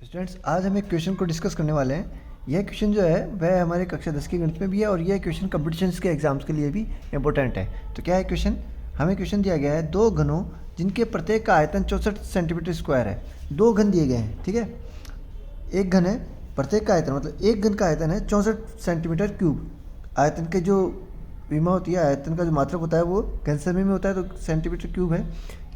Students, आज हम एक क्वेश्चन को डिस्कस करने वाले हैं। यह क्वेश्चन जो है वह हमारे कक्षा 10 के गणित में भी है और यह क्वेश्चन कॉम्पिटिशन्स के एग्जाम्स के लिए भी इम्पोर्टेंट है। तो क्या है क्वेश्चन? हमें क्वेश्चन दिया गया है दो घनों जिनके प्रत्येक का आयतन 64 सेंटीमीटर स्क्वायर है। दो घन दिए गए हैं, ठीक है। एक घन है, प्रत्येक का आयतन मतलब एक घन का आयतन है 64 सेंटीमीटर क्यूब। आयतन के जो विमा होती है, आयतन का जो मात्रक होता है वो घन समय में होता है, तो सेंटीमीटर क्यूब है।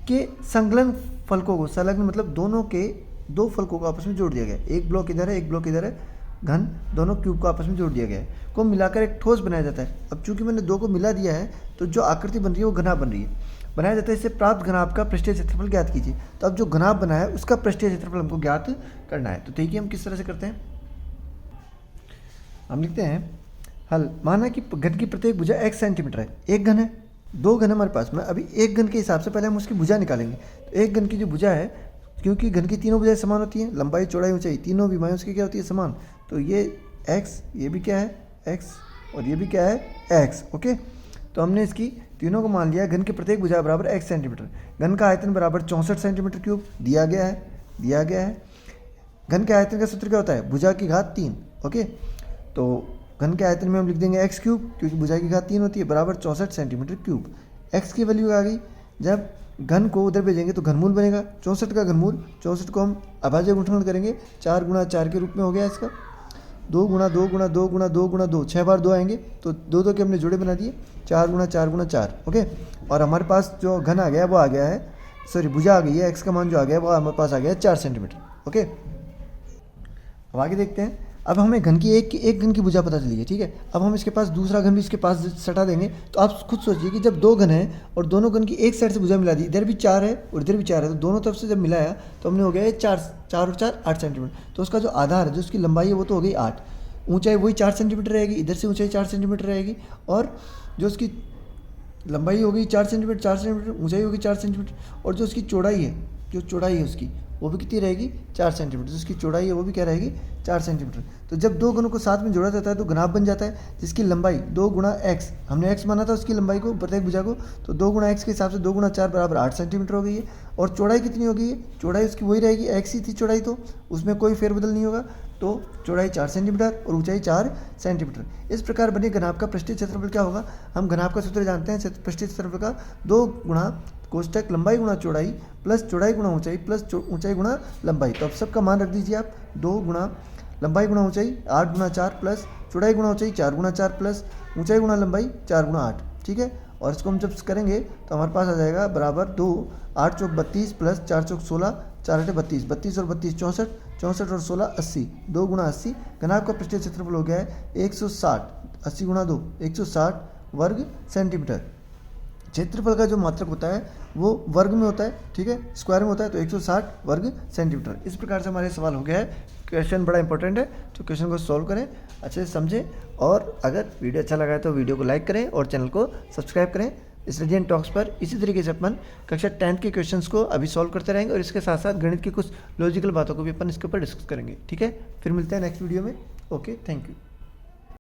के संलग्न फलकों को, संलग्न मतलब दोनों के दो फलकों को आपस में जोड़ दिया गया है। एक ब्लॉक इधर है, एक ब्लॉक इधर है, घन दोनों क्यूब को आपस में जोड़ दिया गया है, को मिलाकर एक ठोस बनाया जाता है। अब चूंकि मैंने दो को मिला दिया है तो जो आकृति बन रही है वो घनाभ बन रही है, बनाया जाता है। इससे प्राप्त घनाभ का पृष्ठीय क्षेत्रफल ज्ञात कीजिए। तो अब जो घनाभ बना है उसका पृष्ठीय क्षेत्रफल हमको ज्ञात करना है। तो देखिए हम किस तरह से करते हैं। हम लिखते हैं हल। माना कि घन की प्रत्येक भुजा x सेंटीमीटर है। एक घन है, दो घन हमारे पास में। अभी एक घन के हिसाब से पहले हम उसकी भुजा निकालेंगे। तो एक घन की जो भुजा है, क्योंकि घन की तीनों भुजाएं समान होती हैं, लंबाई चौड़ाई ऊंचाई तीनों विमाएं उसकी क्या होती है, समान। तो ये x, ये भी क्या है x, और ये भी क्या है x। ओके, तो हमने इसकी तीनों को मान लिया। घन की प्रत्येक भुजा बराबर x सेंटीमीटर। घन का आयतन बराबर 64 सेंटीमीटर क्यूब दिया गया है। घन के आयतन का सूत्र क्या होता है, भुजा की घात 3। ओके, तो घन के आयतन में हम लिख देंगे x क्यूब, क्योंकि भुजा की घात 3 होती है, बराबर 64 सेंटीमीटर क्यूब। x की वैल्यू आ गई। जब घन को उधर भेजेंगे तो घनमूल बनेगा 64 का घनमूल। 64 को हम अभाज्य गुणनखंड करेंगे, 4 गुणा 4 के रूप में हो गया इसका। 2 गुणा 2 गुणा 2 गुणा 2 गुणा 2, 6 बार 2 आएंगे, तो 2 2 के हमने जोड़े बना दिए। 4 गुणा 4 गुणा 4। ओके, और हमारे पास जो घन आ गया वो आ गया है, सॉरी भुजा आ गई है, x का मान जो आ गया वो हमारे पास आ गया है 4 सेंटीमीटर। ओके, अब आगे देखते हैं। अब हमें घन की एक घन की भुजा पता चली है, ठीक है। अब हम इसके पास दूसरा घन भी इसके पास सटा देंगे। तो आप खुद सोचिए कि जब दो घन हैं और दोनों घन की एक साइड से भुजा मिला दी, इधर भी 4 है और इधर भी 4 है, तो दोनों तरफ से जब मिलाया तो हमने हो गया 4 और 4 8 सेंटीमीटर। तो उसका जो आधार है, जो उसकी लंबाई है, वो तो हो गई 8। ऊंचाई वही 4 सेंटीमीटर रहेगी, इधर से ऊंचाई 4 सेंटीमीटर रहेगी, और जो उसकी लंबाई होगी 4 सेंटीमीटर, 4 सेंटीमीटर, ऊंचाई होगी 4 सेंटीमीटर, और जो उसकी चौड़ाई है, जो चौड़ाई है उसकी, वो भी कितनी रहेगी, 4 सेंटीमीटर। जिसकी चौड़ाई है वो भी क्या रहेगी, 4 सेंटीमीटर। तो जब दो घनों को साथ में जोड़ा जाता है तो घनाभ बन जाता है, जिसकी लंबाई 2 गुणा x, हमने x माना था उसकी लंबाई को, प्रत्येक भुजा को, तो 2 गुणा x के हिसाब से 2 गुणा 4 बराबर 8 सेंटीमीटर हो गई है। और चौड़ाई कितनी हो गई है, चौड़ाई उसकी वही रहेगी, x ही थी चौड़ाई, तो उसमें कोई फेरबदल नहीं होगा। तो चौड़ाई 4 सेंटीमीटर और ऊंचाई 4 सेंटीमीटर। इस प्रकार बने घनाभ का पृष्ठीय क्षेत्रफल क्या होगा, हम घनाभ का सूत्र जानते हैं। पृष्ठीय क्षेत्रफल का 2 गुणा कोष्टक लंबाई गुणा चौड़ाई प्लस चौड़ाई गुणा ऊंचाई प्लस ऊंचाई गुणा लंबाई। तो अब सबका मान रख दीजिए आप। 2 गुणा लंबाई गुणा ऊंचाई 8 गुणा 4 प्लस चौड़ाई गुणा ऊंचाई 4 गुणा 4 प्लस ऊंचाई गुणा लंबाई 4 गुणा 8, ठीक है। और इसको हम जब करेंगे तो हमारे पास आ जाएगा बराबर 2, 8 चौक 32 प्लस 4 चौक 16, 4 8 32, 32 और 32 64, 64 और 16 80, 2 गुणा 80। घनाभ का पृष्ठीय क्षेत्रफल हो गया है 160, 80 गुणा 2 160 वर्ग सेंटीमीटर। क्षेत्रफल का जो मात्रक होता है वो वर्ग में होता है, ठीक है, स्क्वायर में होता है, तो 160 वर्ग सेंटीमीटर। इस प्रकार से हमारे सवाल हो गया है। क्वेश्चन बड़ा इंपॉर्टेंट है, तो क्वेश्चन को सॉल्व करें, अच्छे से समझें, और अगर वीडियो अच्छा लगा है तो वीडियो को लाइक करें और चैनल को सब्सक्राइब करें। स्टडी एंड टॉक्स पर इसी तरीके से अपन कक्षा 10th के क्वेश्चंस को अभी सॉल्व करते रहेंगे, और इसके साथ साथ गणित की कुछ लॉजिकल बातों को भी अपन इसके ऊपर डिस्कस करेंगे, ठीक है। फिर मिलते हैं नेक्स्ट वीडियो में। Okay, thank you.